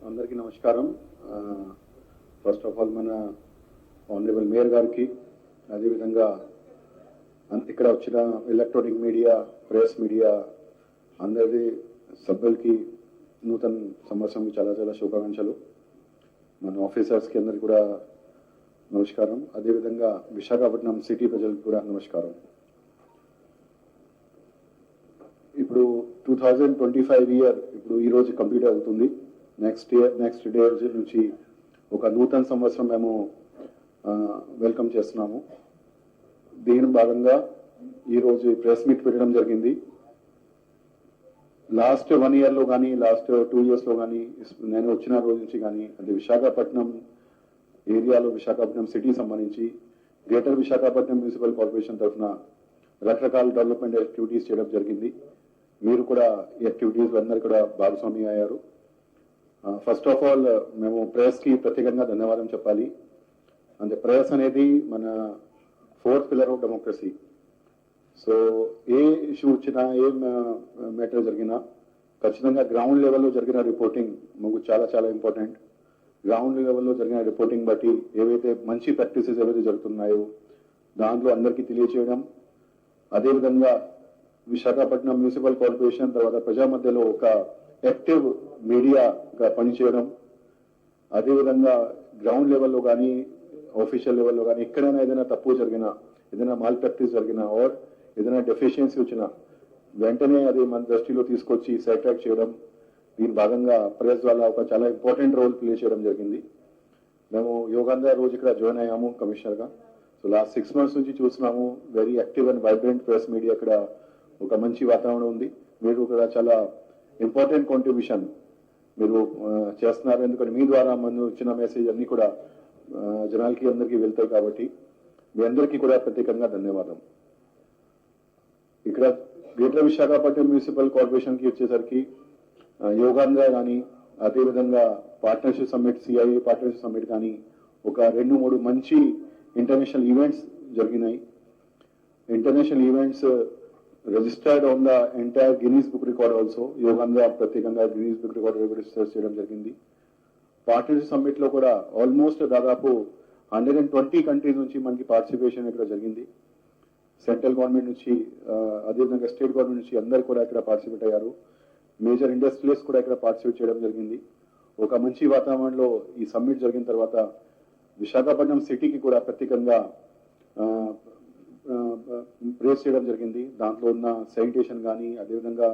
అందరికీ నమస్కారం. First of all మన ఆనరబుల్ మేయర్ గారికి, అదేవిధంగా ఇక్కడ వచ్చిన ఎలక్ట్రానిక్ మీడియా, ప్రెస్ మీడియా అందరి సభ్యులకి నూతన సంవత్సరంకి చాలా చాలా శుభాకాంక్షలు. మన ఆఫీసర్స్కి అందరికీ కూడా నమస్కారం. అదేవిధంగా విశాఖపట్నం సిటీ ప్రజలకు కూడా నమస్కారం. ఇప్పుడు 2025 ఇయర్ ఇప్పుడు ఈరోజు కంప్లీట్ అవుతుంది. నెక్స్ట్ డే నుంచి ఒక నూతన సంవత్సరం మేము వెల్కమ్ చేస్తున్నాము. దీని భాగంగా ఈరోజు ప్రెస్ మీట్ పెట్టడం జరిగింది. లాస్ట్ 1 ఇయర్లో కానీ లాస్ట్ 2 ఇయర్స్లో కానీ నేను వచ్చిన రోజు నుంచి కానీ అది విశాఖపట్నం ఏరియాలో విశాఖపట్నం సిటీ సంబంధించి గ్రేటర్ విశాఖపట్నం మున్సిపల్ కార్పొరేషన్ తరఫున రకరకాల డెవలప్మెంట్ యాక్టివిటీస్ చేయడం జరిగింది. మీరు కూడా ఈ యాక్టివిటీస్ అందరు కూడా భాగస్వామి అయ్యారు. ఫస్ట్ ఆఫ్ ఆల్ మేము ప్రెస్కి ప్రత్యేకంగా ధన్యవాదం చెప్పాలి. అంటే ప్రెస్ అనేది మన 4th pillar of democracy. So A issue వచ్చినా ఏ మ్యాటర్ జరిగినా ఖచ్చితంగా గ్రౌండ్ లెవెల్లో జరిగిన రిపోర్టింగ్ మాకు చాలా చాలా ఇంపార్టెంట్. గ్రౌండ్ లెవెల్లో జరిగిన రిపోర్టింగ్ బట్టి ఏవైతే మంచి ప్రాక్టీసెస్ ఏవైతే జరుగుతున్నాయో దాంట్లో అందరికీ తెలియచేయడం, అదేవిధంగా విశాఖపట్నం మున్సిపల్ కార్పొరేషన్ తర్వాత ప్రజా మధ్యలో ఒక యాక్టివ్ మీడియాగా పనిచేయడం, అదేవిధంగా గ్రౌండ్ లెవెల్లో కానీ ఆఫీషియల్ లెవెల్లో కానీ ఎక్కడైనా ఏదైనా తప్పు జరిగినా, ఏదైనా మాల్ ప్రాక్టీస్ జరిగినా ఆర్ ఏదైనా డెఫిషియన్సీ వచ్చినా వెంటనే అది మన దృష్టిలో తీసుకొచ్చి సైట్రాక్ చేయడం, దీని భాగంగా ప్రెస్ వల్ల ఒక చాలా ఇంపార్టెంట్ రోల్ ప్లే చేయడం జరిగింది. మేము యోగాంధ్ర రోజు ఇక్కడ జాయిన్ అయ్యాము కమిషనర్గా. సో లాస్ట్ 6 months నుంచి చూస్తున్నాము very active and vibrant press media ఇక్కడ ఒక మంచి వాతావరణం ఉంది. మీరు కూడా చాలా ఇంపార్టెంట్ కాంట్రిబ్యూషన్ మీరు చేస్తున్నారు. ఎందుకంటే మీ ద్వారా మన వచ్చిన మెసేజ్ అన్ని కూడా జనాలకి అందరికీ వెళ్తాయి. కాబట్టి మీ అందరికీ కూడా ప్రత్యేకంగా ధన్యవాదం. ఇక్కడ గ్రేటర్ విశాఖపట్నం మున్సిపల్ కార్పొరేషన్కి వచ్చేసరికి యోగాంధ్ర కానీ అదేవిధంగా partnership summit, CIA partnership summit కానీ ఒక 2-3 మంచి ఇంటర్నేషనల్ ఈవెంట్స్ జరిగినాయి. International events registered on the entire Guinness Book Record also. Yogandhra ప్రత్యేకంగా గిన్నీస్ బుక్ రికార్డ్ రిజిస్టర్ చేయడం జరిగింది. పార్ట్నర్షిప్ సమ్మిట్ లో కూడా ఆల్మోస్ట్ దాదాపు 120 కంట్రీస్ నుంచి మనకి పార్టిసిపేషన్ ఇక్కడ జరిగింది. సెంట్రల్ గవర్నమెంట్ నుంచి అదేవిధంగా స్టేట్ గవర్నమెంట్ నుంచి అందరు కూడా ఇక్కడ పార్టిసిపేట్ అయ్యారు. మేజర్ ఇండస్ట్రీస్ కూడా ఇక్కడ పార్టిసిపేట్ చేయడం జరిగింది. ఒక మంచి వాతావరణంలో ఈ సమ్మిట్ జరిగిన తర్వాత విశాఖపట్నం సిటీకి కూడా ప్రత్యేకంగా ప్రేస్ చేయడం జరిగింది. దాంట్లో ఉన్న శానిటేషన్ కానీ అదేవిధంగా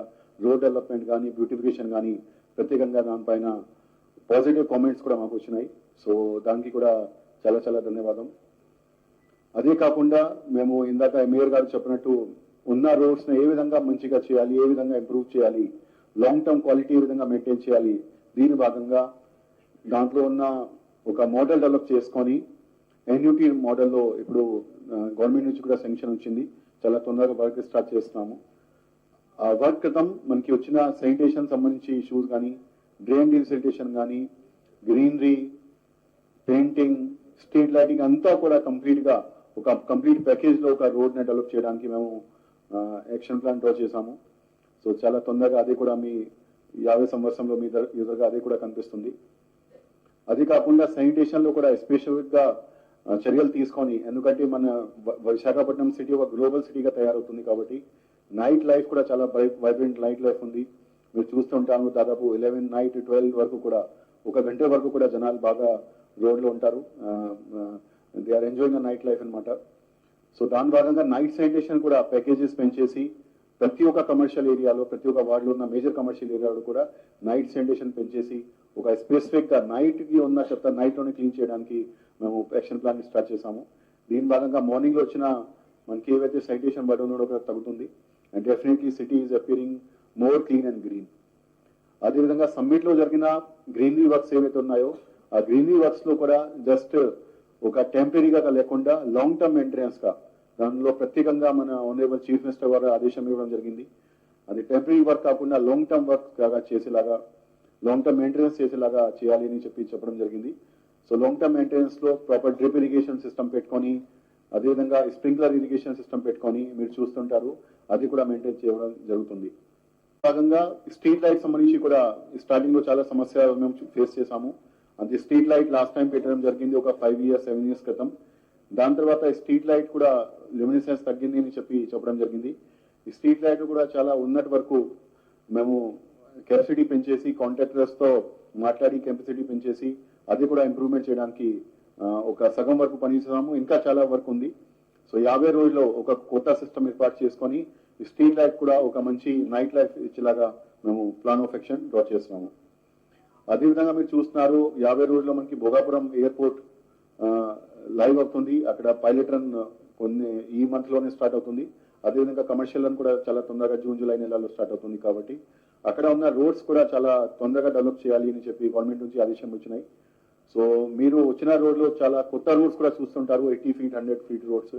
రోడ్ డెవలప్మెంట్ కానీ బ్యూటిఫికేషన్ కానీ ప్రత్యేకంగా దానిపైన పాజిటివ్ కామెంట్స్ కూడా మాకు వచ్చినాయి. సో దానికి కూడా చాలా చాలా ధన్యవాదం. అదే కాకుండా మేము ఇందాక మేయర్ గారు చెప్పినట్టు ఉన్న రోడ్స్ని ఏ విధంగా మంచిగా చేయాలి, ఏ విధంగా ఇంప్రూవ్ చేయాలి, లాంగ్ టర్మ్ క్వాలిటీ ఏ విధంగా మెయింటైన్ చేయాలి, దీని భాగంగా దాంట్లో ఉన్న ఒక మోడల్ డెవలప్ చేసుకొని ఎన్యూటీ మోడల్లో ఇప్పుడు గవర్నమెంట్ నుంచి కూడా శాంక్షన్ వచ్చింది. చాలా తొందరగా వర్క్ స్టార్ట్ చేస్తున్నాము. ఆ వర్క్ క్రితం మనకి వచ్చిన శానిటేషన్ సంబంధించి ఇష్యూస్ కానీ, డ్రైన్ డీసెంటేషన్ కానీ, గ్రీనరీ, పెయింటింగ్, స్ట్రీట్ లైటింగ్ అంతా కూడా కంప్లీట్గా ఒక కంప్లీట్ ప్యాకేజ్లో ఒక రోడ్ని డెవలప్ చేయడానికి మేము యాక్షన్ ప్లాన్ డ్రా చేశాము. సో చాలా తొందరగా అది కూడా మీ 50 సంవత్సరంలో మీ ఎదురుగా అదే కూడా కనిపిస్తుంది. అది కాకుండా శానిటేషన్లో కూడా ఎస్పెషల్గా చర్యలు తీసుకొని, ఎందుకంటే మన విశాఖపట్నం సిటీ ఒక గ్లోబల్ సిటీగా తయారవుతుంది కాబట్టి నైట్ లైఫ్ కూడా చాలా వైబ్రెంట్ నైట్ లైఫ్ ఉంది. మీరు చూస్తుంటాము దాదాపు 11 night 12 వరకు కూడా 1 గంట వరకు కూడా జనాలు బాగా రోడ్లో ఉంటారు. They are enjoying the night life అనమాట. సో దాని భాగంగా నైట్ శానిటేషన్ కూడా ప్యాకేజెస్ పెంచేసి ప్రతి ఒక్క కమర్షియల్ ఏరియాలో ప్రతి ఒక్క వార్డులో ఉన్న మేజర్ కమర్షియల్ ఏరియాలో కూడా నైట్ శానిటేషన్ పెంచేసి ఒక స్పెసిఫిక్గా నైట్కి ఉన్న చెత్త నైట్లోనే క్లీన్ చేయడానికి మేము యాక్షన్ ప్లాన్ స్టార్ట్ చేశాము. దీని భాగంగా మార్నింగ్లో వచ్చిన మనకి ఏవైతే శానిటేషన్ బర్డెన్ ఉందో కూడా తగ్గుతుంది. And definitely city is appearing more clean and green. అదేవిధంగా సమ్మిట్లో జరిగిన గ్రీనరీ వర్క్స్ ఏవైతే ఉన్నాయో ఆ గ్రీనరీ వర్క్స్లో కూడా జస్ట్ ఒక టెంపరీగా లేకుండా లాంగ్ టర్మ్ మెయింటెనెన్స్గా దానిలో ప్రత్యేకంగా మన ఆనరబుల్ చీఫ్ మినిస్టర్ గారు ఆదేశం ఇవ్వడం జరిగింది. అది టెంపరీ వర్క్ కాకుండా లాంగ్ టర్మ్ వర్క్ చేసేలాగా, లాంగ్ టర్మ్ మెయింటెనెన్స్ చేసేలాగా చేయాలి అని చెప్పడం జరిగింది. సో లాంగ్ టర్మ్ మెయింటెనెన్స్ లో ప్రాపర్ డ్రిప్ ఇరిగేషన్ సిస్టమ్ పెట్టుకొని అదేవిధంగా స్ప్రింక్లర్ ఇరిగేషన్ సిస్టమ్ పెట్టుకొని మీరు చూస్తుంటారు, అది కూడా మెయింటైన్ చేయడం జరుగుతుంది. భాగంగా స్ట్రీట్ లైట్ సంబంధించి కూడా స్టార్టింగ్ లో చాలా సమస్య మేము ఫేస్ చేసాము. అది స్ట్రీట్ లైట్ లాస్ట్ టైం పెట్టడం జరిగింది ఒక 5 years 7 years క్రితం. దాని తర్వాత స్ట్రీట్ లైట్ కూడా ల్యూమినిసెన్స్ తగ్గింది అని చెప్పడం జరిగింది. ఈ స్ట్రీట్ లైట్ కూడా చాలా ఉన్నటి వరకు మేము కెపాసిటీ పెంచేసి కాంట్రాక్టర్స్ తో మాట్లాడి కెపాసిటీ పెంచేసి అది కూడా ఇంప్రూవ్మెంట్ చేయడానికి ఒక సగం వరకు పనిచేసాము. ఇంకా చాలా వర్క్ ఉంది. సో 50 రోజుల్లో ఒక కొత్త సిస్టమ్ ఏర్పాటు చేసుకొని స్ట్రీట్ లైట్ కూడా ఒక మంచి నైట్ లైఫ్ ఇచ్చేలాగా మేము ప్లాన్ ఆఫ్ యాక్షన్ డ్రా చేస్తున్నాము. అదేవిధంగా మీరు చూస్తున్నారు 50 రోజుల్లో మనకి భోగాపురం ఎయిర్పోర్ట్ లైవ్ అవుతుంది. అక్కడ పైలట్ రన్ కొన్ని ఈ మంత్ లోనే స్టార్ట్ అవుతుంది. అదేవిధంగా కమర్షియల్ రన్ కూడా చాలా తొందరగా జూన్ జూలై నెలలో స్టార్ట్ అవుతుంది. కాబట్టి అక్కడ ఉన్న రోడ్స్ కూడా చాలా తొందరగా డెవలప్ చేయాలి అని చెప్పి గవర్నమెంట్ నుంచి ఆదేశం వచ్చినాయి. సో మీరు వచ్చిన రోడ్లో చాలా కొత్త రోడ్స్ కూడా చూస్తుంటారు. 80 feet 100 feet రోడ్స్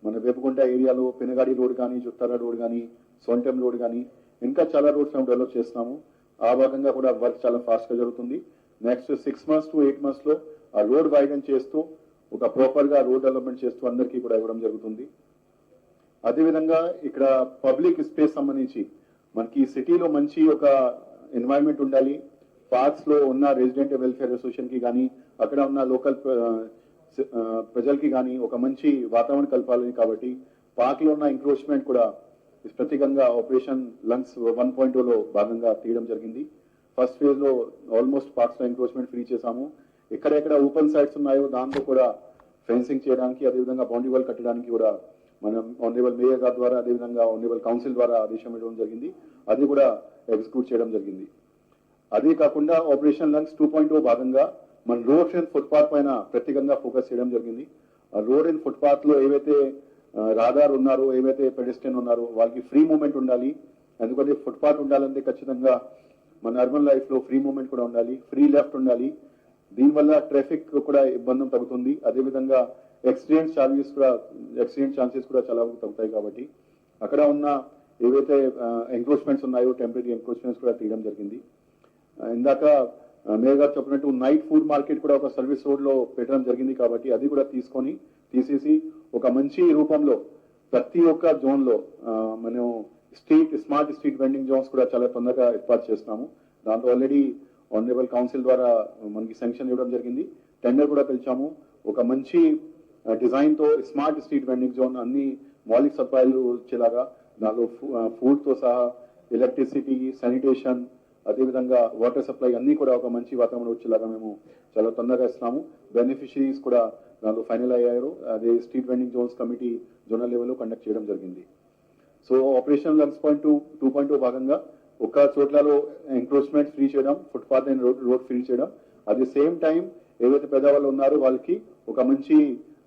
మన వేపుకుంట ఏరియాలో పెనగాడి రోడ్ కానీ జుత్తార రోడ్ కానీ సొంటెం రోడ్ కానీ ఇంకా చాలా రోడ్స్ మేము డెవలప్ చేస్తున్నాము. ఆ భాగంగా కూడా వర్క్ చాలా ఫాస్ట్ గా జరుగుతుంది. నెక్స్ట్ 6 months to 8 months లో ఆ రోడ్ వైడన్ చేస్తూ ఒక ప్రాపర్ గా రోడ్ డెవలప్మెంట్ చేస్తూ అందరికీ కూడా ఇవ్వడం జరుగుతుంది. అదేవిధంగా ఇక్కడ పబ్లిక్ స్పేస్ సంబంధించి మనకి సిటీలో మంచి ఒక ఎన్వైరన్మెంట్ ఉండాలి. పార్క్స్ లో ఉన్న రెసిడెంట్ వెల్ఫేర్ అసోసియేషన్ కి కానీ అక్కడ ఉన్న లోకల్ ప్రజలకి కానీ ఒక మంచి వాతావరణం కలపాలని కాబట్టి పార్క్ లో ఉన్న ఎంక్రోచ్మెంట్ కూడా ప్రత్యేకంగా ఆపరేషన్ లంగ్స్ 1.0 భాగంగా తీయడం జరిగింది. ఫస్ట్ ఫేజ్ లో ఆల్మోస్ట్ పార్క్స్ లో ఎంక్రోచ్మెంట్ ఫ్రీ చేశాము. ఎక్కడెక్కడ ఓపెన్ సైట్స్ ఉన్నాయో దాంతో కూడా ఫెన్సింగ్ చేయడానికి అదేవిధంగా బౌండరీ వాల్ కట్టడానికి కూడా మనం ఆనరబుల్ మేయర్ గారి ద్వారా అదేవిధంగా ఆనరబుల్ కౌన్సిల్ ద్వారా ఆదేశం ఇవ్వడం జరిగింది. అది కూడా ఎగ్జిక్యూట్ చేయడం జరిగింది. అదే కాకుండా ఆపరేషన్ లంగ్స్ 2.0 భాగంగా మన రోడ్స్ అండ్ ఫుట్పాత్ పైన ప్రత్యేకంగా ఫోకస్ చేయడం జరిగింది. రోడ్ అండ్ ఫుట్పాత్ లో ఏవైతే రాదార్ ఉన్నారో ఏవైతే పెడెస్ట్రియన్ ఉన్నారో వాళ్ళకి ఫ్రీ మూవ్మెంట్ ఉండాలి. ఎందుకంటే ఫుట్పాత్ ఉండాలంటే ఖచ్చితంగా మన అర్బన్ లైఫ్ లో ఫ్రీ మూవ్మెంట్ కూడా ఉండాలి, ఫ్రీ లెఫ్ట్ ఉండాలి. దీనివల్ల ట్రాఫిక్ కూడా ఇబ్బంది తగ్గుతుంది. అదేవిధంగా యాక్సిడెంట్ ఛాన్సెస్ కూడా చాలా తగ్గుతాయి. కాబట్టి అక్కడ ఉన్న ఏవైతే ఎంక్రోచ్మెంట్స్ ఉన్నాయో టెంపరీ ఎంక్రోచ్మెంట్స్ కూడా తీయడం జరిగింది. ఇందాక మేయర్ గారు చెప్పినట్టు నైట్ ఫుడ్ మార్కెట్ కూడా ఒక సర్వీస్ రోడ్ లో పెట్టడం జరిగింది. కాబట్టి అది కూడా తీసేసి ఒక మంచి రూపంలో ప్రతి ఒక్క జోన్ లో మనం స్మార్ట్ స్ట్రీట్ వెండింగ్ జోన్స్ కూడా చాలా తొందరగా ఏర్పాటు చేస్తున్నాము. దాంతో ఆల్రెడీ ఆనరబుల్ కౌన్సిల్ ద్వారా మనకి శాంక్షన్ ఇవ్వడం జరిగింది. టెండర్ కూడా పిలిచాము. ఒక మంచి డిజైన్ తో స్మార్ట్ స్ట్రీట్ వెండింగ్ జోన్ అన్ని మౌలిక సదుపాయాలు వచ్చేలాగా దానిలో ఫుడ్ తో సహా ఎలక్ట్రిసిటీ, శానిటేషన్, అదేవిధంగా వాటర్ సప్లై అన్ని కూడా ఒక మంచి వాతావరణం వచ్చేలాగా మేము చాలా తొందరగా ఇస్తున్నాము. బెనిఫిషరీస్ కూడా దానిలో ఫైనల్ అయ్యారు. అదే street vending zones committee zonal లెవెల్లో కండక్ట్ చేయడం జరిగింది. సో ఆపరేషన్ లంగ్స్ 2.0 భాగంగా ఒక చోట్లలో ఎంక్రోచ్మెంట్ ఫ్రీ చేయడం, ఫుట్పాత్ అండ్ రోడ్ ఫ్రీ చేయడం, అట్ ది సేమ్ టైం ఏవైతే పెద్దవాళ్ళు ఉన్నారో వాళ్ళకి ఒక మంచి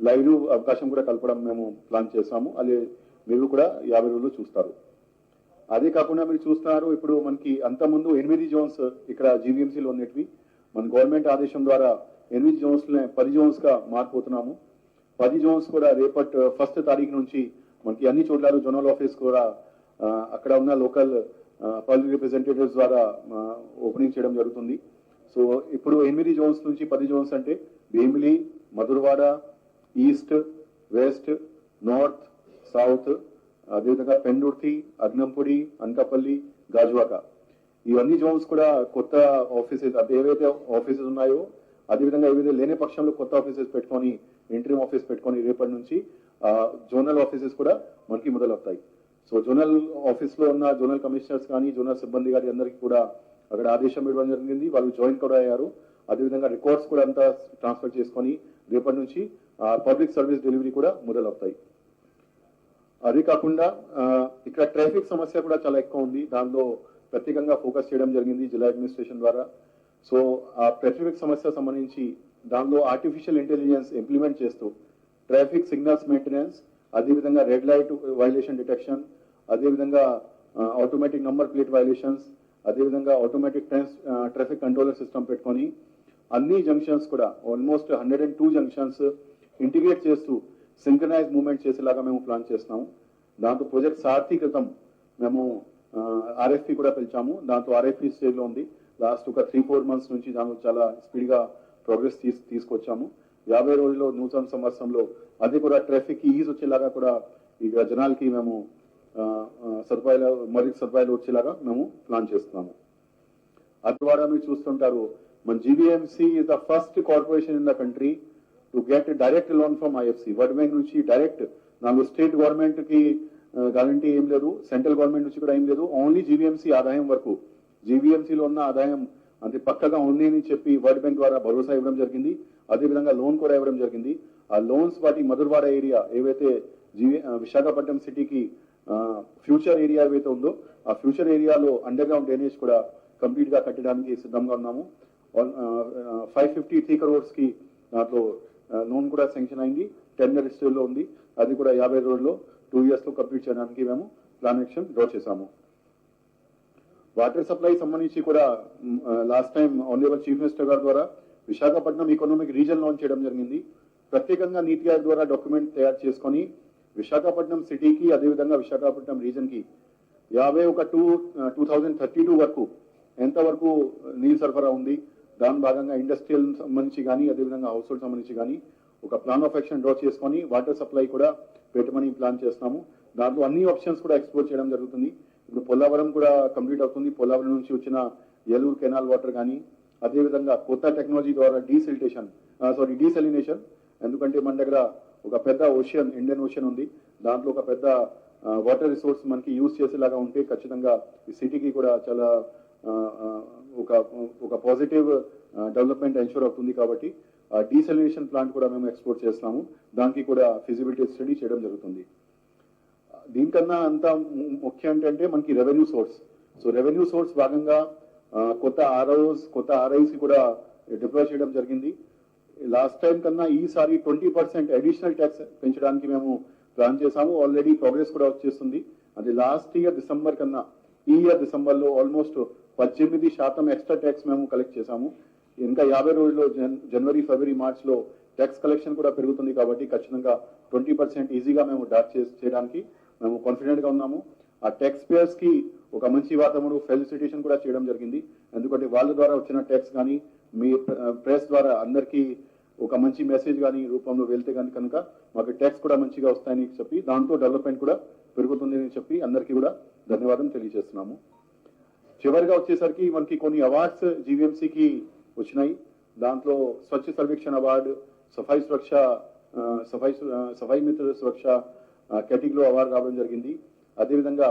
లైవ్ అవకాశం కూడా కలపడం మేము ప్లాన్ చేస్తాము. అదే మీరు కూడా 50 రోజులు చూస్తారు. అదే కాకుండా మీరు చూస్తున్నారు ఇప్పుడు మనకి అంతకుముందు 8 జోన్స్ ఇక్కడ జీవీఎంసీలో ఉన్నటివి మన గవర్నమెంట్ ఆదేశం ద్వారా 8 జోన్స్ 10 జోన్స్ గా మారిపోతున్నాము. 10 జోన్స్ కూడా రేపటి 1st తారీఖు నుంచి మనకి అన్ని చోట్ల జోనల్ ఆఫీస్ కూడా అక్కడ ఉన్న లోకల్ పబ్లిక్ రిప్రజెంటేటివ్స్ ద్వారా ఓపెనింగ్ చేయడం జరుగుతుంది. సో ఇప్పుడు 8 జోన్స్ నుంచి 10 జోన్స్ అంటే Bheemili, Madhurawada, east, west, north, south, అదేవిధంగా పెందుర్తి, అగ్నంపూడి, అనకాపల్లి, గాజువాక ఇవన్నీ జోన్స్ కూడా కొత్త ఆఫీసెస్ ఏవైతే ఆఫీసెస్ ఉన్నాయో అదేవిధంగా ఏవైతే లేని పక్షంలో కొత్త ఆఫీసెస్ పెట్టుకొని ఇంటరీమ్ ఆఫీస్ పెట్టుకొని రేపటి నుంచి జోనల్ ఆఫీసెస్ కూడా మనకి మొదలవుతాయి. సో జోనల్ ఆఫీస్ లో ఉన్న జోనల్ కమిషనర్స్ కానీ జోనల్ సిబ్బంది కానీ అందరికీ కూడా అక్కడ ఆదేశం ఇవ్వడం జరిగింది. వాళ్ళు జాయిన్ కూడా అయ్యారు. అదేవిధంగా రికార్డ్స్ కూడా అంతా ట్రాన్స్ఫర్ చేసుకొని రేపటి నుంచి పబ్లిక్ సర్వీస్ డెలివరీ కూడా మొదలవుతాయి. అది కాకుండా ఇక్కడ ట్రాఫిక్ సమస్య కూడా చాలా ఎక్కువ ఉంది. దానిలో ప్రత్యేకంగా ఫోకస్ చేయడం జరిగింది జిల్లా అడ్మినిస్ట్రేషన్ ద్వారా. సో ఆ ట్రాఫిక్ సమస్య సంబంధించి దానిలో ఆర్టిఫిషియల్ ఇంటెలిజెన్స్ ఇంప్లిమెంట్ చేస్తూ ట్రాఫిక్ సిగ్నల్స్ మెయింటెనెన్స్, అదేవిధంగా రెడ్ లైట్ వైలేషన్ డిటెక్షన్, అదేవిధంగా ఆటోమేటిక్ నంబర్ ప్లేట్ వైలేషన్స్, అదేవిధంగా ఆటోమేటిక్ ట్రాఫిక్ కంట్రోలర్ సిస్టమ్ పెట్టుకొని అన్ని జంక్షన్స్ కూడా ఆల్మోస్ట్ 102 జంక్షన్స్ ఇంటిగ్రేట్ చేస్తూ సింక్రనైజ్ మూవ్మెంట్ చేసేలాగా మేము ప్లాన్ చేస్తున్నాము. దాంతో ప్రాజెక్ట్ సారథి క్రితం మేము ఆర్ఎఫ్పి కూడా పిలిచాము. దాంతో ఆర్ఎఫ్పి స్టేజ్ లో ఉంది. లాస్ట్ ఒక 3-4 months నుంచి దాంట్లో చాలా స్పీడ్ గా ప్రోగ్రెస్ తీసుకొచ్చాము. 50 రోజుల్లో నూతన సంవత్సరంలో అది కూడా ట్రాఫిక్ ఈజ్ వచ్చేలాగా కూడా ఇక జనాలకి మేము సదుపాయాలు మరింత సదుపాయాలు వచ్చేలాగా మేము ప్లాన్ చేస్తున్నాము. అది ద్వారా మీరు చూస్తుంటారు, మన GVMC is the first corporation in the country to get direct loan from IFC. World bank నుంచి డైరెక్ట్, నాకు స్టేట్ గవర్నమెంట్ కి గ్యారంటీ ఏం లేదు, సెంట్రల్ గవర్నమెంట్ నుంచి కూడా ఏం లేదు, ఓన్లీ జీవీఎంసీ ఆదాయం వరకు, జీవీఎంసీలో ఉన్న ఆదాయం అంతే పక్కగా ఉంది అని చెప్పి వరల్డ్ బ్యాంక్ ద్వారా భరోసా ఇవ్వడం జరిగింది. అదేవిధంగా లోన్ కూడా ఇవ్వడం జరిగింది. ఆ లోన్స్ వాటి మధురవాడ ఏరియా ఏవైతే విశాఖపట్నం సిటీకి ఫ్యూచర్ ఏరియా ఏవైతే ఉందో ఆ ఫ్యూచర్ ఏరియాలో అండర్ గ్రౌండ్ డ్రైనేజ్ కూడా కంప్లీట్ గా కట్టడానికి సిద్ధంగా ఉన్నాము. 553 crores కి దాంట్లో లోన్ కూడా శాంక్షన్ అయింది, టెండర్ స్టేజ్ లో ఉంది. అది కూడా 50 రోజుల్లో 2 years లో కంప్లీట్ చేయడానికి మేము ప్లాన్ యాక్షన్ డ్రా చేశాము. వాటర్ సప్లై సంబంధించి కూడా last time honourable chief minister గారి ద్వారా విశాఖపట్నం ఎకనామిక్ రీజన్ లాంచ్ చేయడం జరిగింది. ప్రత్యేకంగా నీతి ఆయోగ్ ద్వారా డాక్యుమెంట్ తయారు చేసుకొని విశాఖపట్నం సిటీకి అదేవిధంగా విశాఖపట్నం రీజన్ కి 2032 వరకు ఎంతవరకు నీరు సరఫరా ఉంది, దాని భాగంగా ఇండస్ట్రియల్ సంబంధించి కానీ అదేవిధంగా హౌస్ హోల్డ్ సంబంధించి కానీ ఒక ప్లాన్ ఆఫ్ యాక్షన్ డ్రా చేసుకొని వాటర్ సప్లై కూడా పెట్టమని ప్లాన్ చేస్తున్నాము. దాంట్లో అన్ని ఆప్షన్స్ కూడా ఎక్స్ప్లోర్ చేయడం జరుగుతుంది. ఇప్పుడు పోలవరం కూడా కంప్లీట్ అవుతుంది. పోలవరం నుంచి వచ్చిన ఏలూరు కెనాల్ వాటర్ కానీ అదేవిధంగా కొత్త టెక్నాలజీ ద్వారా డీసెలినేషన్, ఎందుకంటే మన దగ్గర ఒక పెద్ద ఓషన్, ఇండియన్ ఓషన్ ఉంది. దాంట్లో ఒక పెద్ద వాటర్ రిసోర్స్ మనకి యూజ్ చేసేలాగా ఉంటే ఖచ్చితంగా ఈ సిటీకి కూడా చాలా ఒక పాజిటివ్ డెవలప్మెంట్ ఎన్షూర్ అవుతుంది. కాబట్టి డీసెలినేషన్ ప్లాంట్ కూడా మేము ఎక్స్పోర్ట్ చేస్తాము. దానికి కూడా ఫిజిబిలిటీ స్టడీ చేయడం జరుగుతుంది. దీనికన్నా అంత ముఖ్యం ఏంటంటే మనకి revenue source. So revenue source భాగంగా కొత్త ఆర్ఐస్ కూడా డిప్లాయ్ చేయడం జరిగింది. లాస్ట్ టైం కన్నా ఈసారి 20% అడిషనల్ ట్యాక్స్ పెంచడానికి మేము ప్లాన్ చేశాము. ఆల్రెడీ ప్రోగ్రెస్ కూడా వచ్చేస్తుంది. అది లాస్ట్ ఇయర్ డిసెంబర్ కన్నా ఈ ఇయర్ డిసెంబర్ లో ఆల్మోస్ట్ 18% ఎక్స్ట్రా ట్యాక్స్ మేము కలెక్ట్ చేశాము. ఇంకా 50 రోజుల్లో జనవరి, ఫిబ్రవరి, మార్చ్ లో ట్యాక్స్ కలెక్షన్ కూడా పెరుగుతుంది. కాబట్టి ఖచ్చితంగా 20% ఈజీగా మేము డాక్ చేయడానికి మేము కాన్ఫిడెంట్ గా ఉన్నాము. ఆ ట్యాక్స్ పేయర్స్ కి ఒక మంచి వాతావరణం ఫెలిసిటేషన్ కూడా చేయడం జరిగింది. ఎందుకంటే వాళ్ళ ద్వారా వచ్చిన ట్యాక్స్ కానీ మీ ప్రెస్ ద్వారా అందరికీ ఒక మంచి మెసేజ్ కానీ రూపంలో వెళ్తే కానీ కనుక మాకు ట్యాక్స్ కూడా మంచిగా వస్తాయని చెప్పి దాంతో డెవలప్మెంట్ కూడా పెరుగుతుంది అని చెప్పి అందరికీ కూడా ధన్యవాదం తెలియజేస్తున్నాము. చివరిగా వచ్చేసరికి మనకి కొన్ని అవార్డ్స్ జీవీఎంసీకి వచ్చినాయి. దాంట్లో స్వచ్ఛ సర్వేక్షణ అవార్డు, సఫాయి మిత్ర సురక్ష కేటగిరీలో అవార్డు రావడం జరిగింది. అదేవిధంగా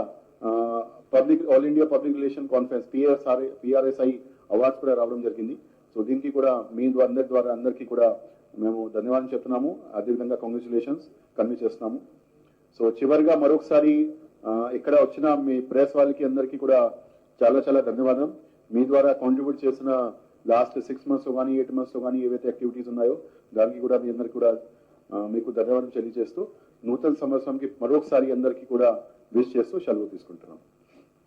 all India public relation conference PRSI awards కూడా రావడం జరిగింది. సో దీనికి కూడా మీ అందరి ద్వారా అందరికీ కూడా మేము ధన్యవాదాలు చెప్తున్నాము. అదేవిధంగా కంగ్రాచులేషన్స్ కన్వే చేస్తున్నాము. సో చివరిగా మరొకసారి ఇక్కడ వచ్చిన మీ ప్రెస్ వాళ్ళకి అందరికీ కూడా చాలా చాలా ధన్యవాదం. మీ ద్వారా కాంట్రిబ్యూట్ చేసిన లాస్ట్ 6 months కానీ 8 months కానీ ఏవైతే యాక్టివిటీస్ ఉన్నాయో దానికి కూడా మీ అందరికీ కూడా మీకు ధన్యవాదం తెలియజేస్తూ నూతన సంవత్సరంకి మరొకసారి అందరికీ కూడా విష్ చేస్తూ సెలవు తీసుకుంటున్నాం.